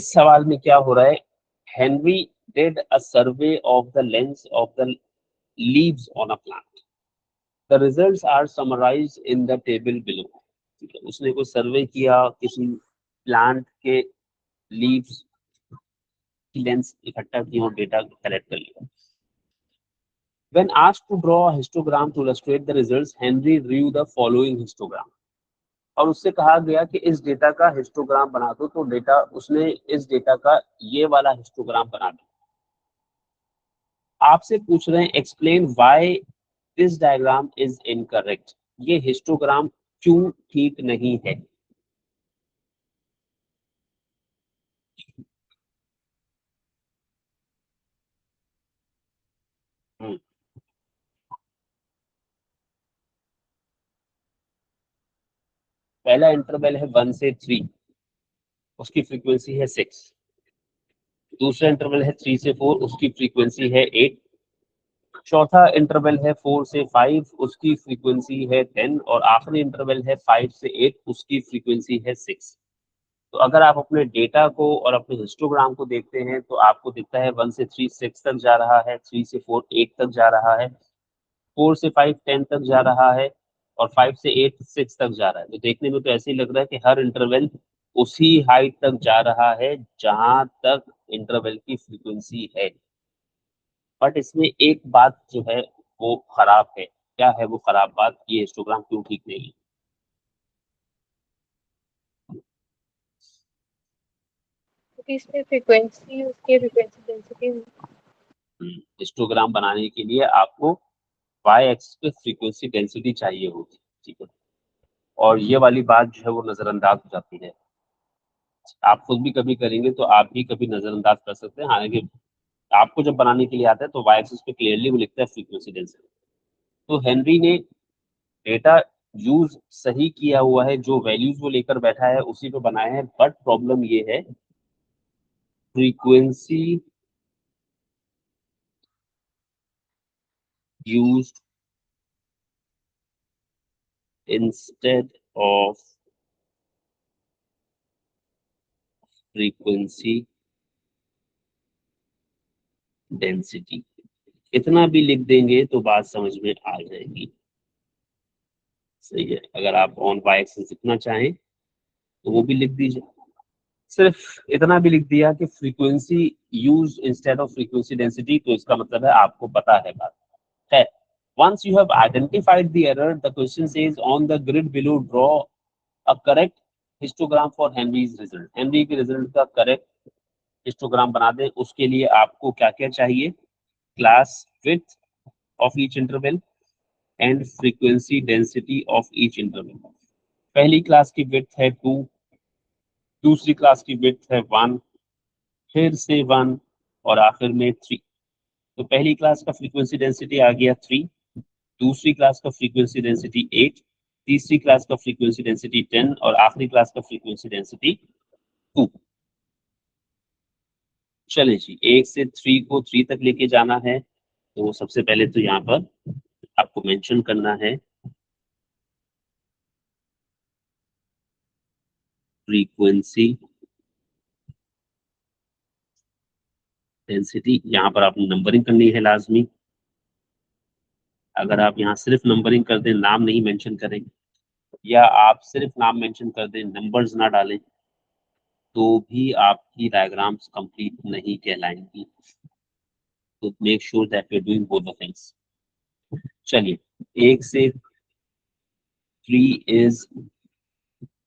इस सवाल में क्या हो रहा है, Henry did a survey of the length of the leaves on a plant, the results are summarised in the table below. ठीक है, उसने कोई सर्वे किया, किसी प्लांट के लीव्स की लेंथ इकट्ठा की और डेटा कलेक्ट कर लिया। When asked to draw a histogram to illustrate the results, Henry drew the following histogram. और उससे कहा गया कि इस डेटा का हिस्टोग्राम बना दो, तो डेटा उसने इस डेटा का ये वाला हिस्टोग्राम बना दिया। आपसे पूछ रहे हैं explain why this diagram is incorrect, ये हिस्टोग्राम क्यों ठीक नहीं है। पहला इंटरवल है 1 से 3, उसकी फ्रीक्वेंसी है 6। दूसरा इंटरवल है 3 से 4, उसकी फ्रीक्वेंसी है 8। चौथा इंटरवल है 4 से 5, उसकी फ्रीक्वेंसी है 10। और आखिरी इंटरवल है 5 से 8, उसकी फ्रीक्वेंसी है 6। तो अगर आप अपने डेटा को और अपने हिस्टोग्राम को देखते हैं तो आपको दिखता है 1 से 3 6 तक जा रहा है, 3 से 4 8 तक जा रहा है, 4 से 5 10 तक जा रहा है, और 5 से 8 6 तक जा रहा है। तो देखने में तो ऐसे ही लग रहा है कि हर इंटरवल उसी हाइट तक जा रहा है जहां तक इंटरवल की फ्रीक्वेंसी है। बट इसमें एक बात जो है वो खराब है। क्या है वो खराब बात, ये हिस्टोग्राम क्यों ठीक नहीं है। क्योंकि इसमें फ्रीक्वेंसी उसकी फ्रीक्वेंसी डेंसिटी हिस्टोग्राम बनाने के लिए आपको वाई एक्सिस पे फ्रीक्वेंसी डेंसिटी चाहिए होगी। ठीक है, और ये वाली बात जो है वो नजरअंदाज हो जाती है। आप खुद भी कभी करेंगे तो आप भी कभी नजरअंदाज कर सकते हैं। हालांकि आपको जब बनाने के लिए आता है तो वाई एक्सिस पे क्लियरली वो लिखता है फ्रीक्वेंसी डेंसिटी। तो हेनरी ने डेटा यूज सही किया हुआ है, जो वैल्यूज वो लेकर बैठा है उसी पे बनाया है। बट प्रॉब्लम ये है, frequency used instead of frequency density, इतना भी लिख देंगे तो बात समझ में आ जाएगी। सही है, अगर आप ऑन वाई एक्सिस लिखना चाहें तो वो भी लिख दीजिए। सिर्फ इतना भी लिख दिया कि frequency use instead of frequency density, तो इसका मतलब है आपको पता है बात है। Once you have identified the error, the question says on the grid below draw a correct histogram for Henry's result. Henry के रिजल्ट का करेक्ट हिस्टोग्राम बना दें। उसके लिए आपको क्या क्या चाहिए, class width of each interval and frequency density of each interval. पहली क्लास की विड्थ है 2, दूसरी क्लास की विड्थ है 1, फिर से 1, और आखिर में 3। तो पहली क्लास का फ्रीक्वेंसी डेंसिटी आ गया 3, दूसरी क्लास का फ्रीक्वेंसी डेंसिटी 8, तीसरी क्लास का फ्रीक्वेंसी डेंसिटी 10, और आखिरी क्लास का फ्रीक्वेंसी डेंसिटी 2। चले जी, 1 से 3 को 3 तक लेके जाना है। तो सबसे पहले तो यहाँ पर आपको मेंशन करना है फ्रीक्वेंसी डेंसिटी। यहाँ पर आपने नंबरिंग करनी है लाजमी। अगर आप यहाँ सिर्फ नंबरिंग कर दें, नाम नहीं मेंशन करें, या आप सिर्फ नाम मेंशन कर दें, नंबर्स ना डालें, तो भी आपकी डायग्राम्स कंप्लीट नहीं कहलाएंगी। तो make sure that you are doing both the things. चलिए, 1 से 3 is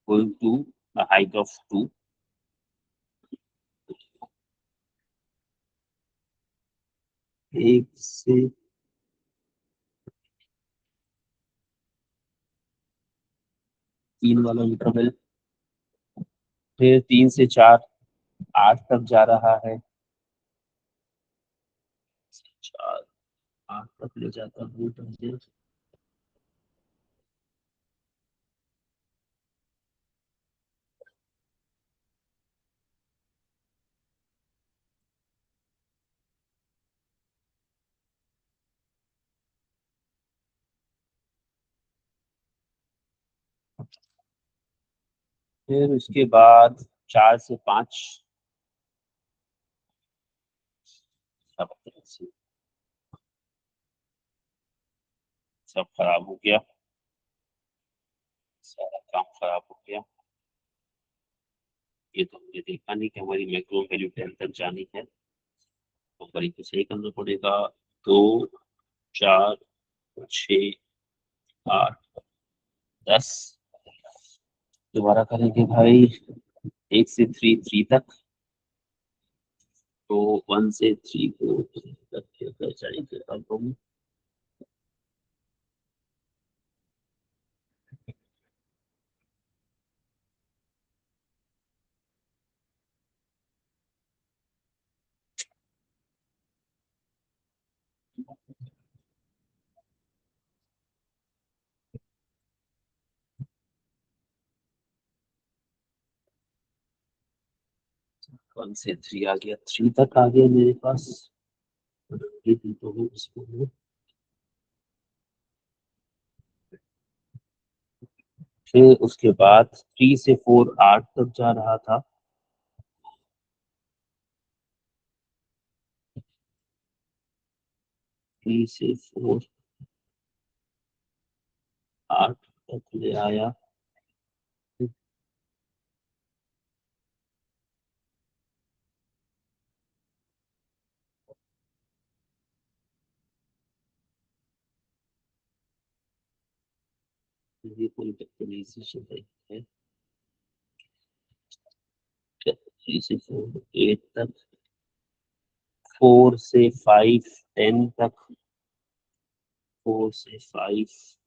going to a height of 2। 1 से 3 वाला इंटरवल, फिर 3 से 4 8 तक जा रहा है, 4 8 तक ले जाता हूँ तो फिर उसके बाद 4 से 5 बदतमीजी, सब खराब हो गया, सारा काम खराब हो गया। ये तो हमने देखा नहीं कि हमारी मैक्सिमम वैल्यू 10 तक जानी है, तो बड़ी को सही करना पड़ेगा। 2 4 6 8 10, दोबारा करेंगे भाई। 1 से 3 तक, तो 1 से 3 को तक जाएंगे अब हम। वन से 3 आ गया, 3 तक आ गया मेरे पास। ये तो हूँ इसको मैं। फिर उसके बाद 3 से 4 8 तक जा रहा था। 3 से 4 8 तक ले आया। ये कोई बदतमीजी से है। 3 से 4 8 तक, 4 से 5 10 तक, 4 से 5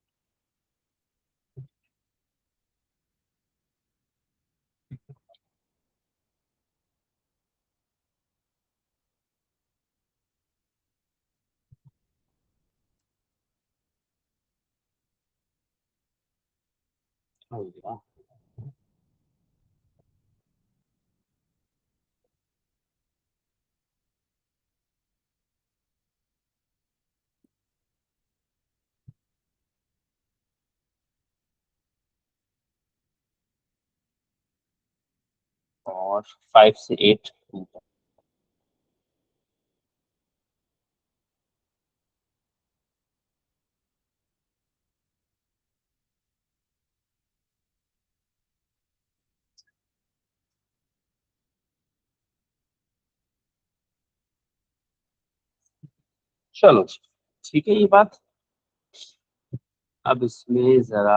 हो गया। और 5 से 8 चलो ठीक है ये बात। अब इसमें जरा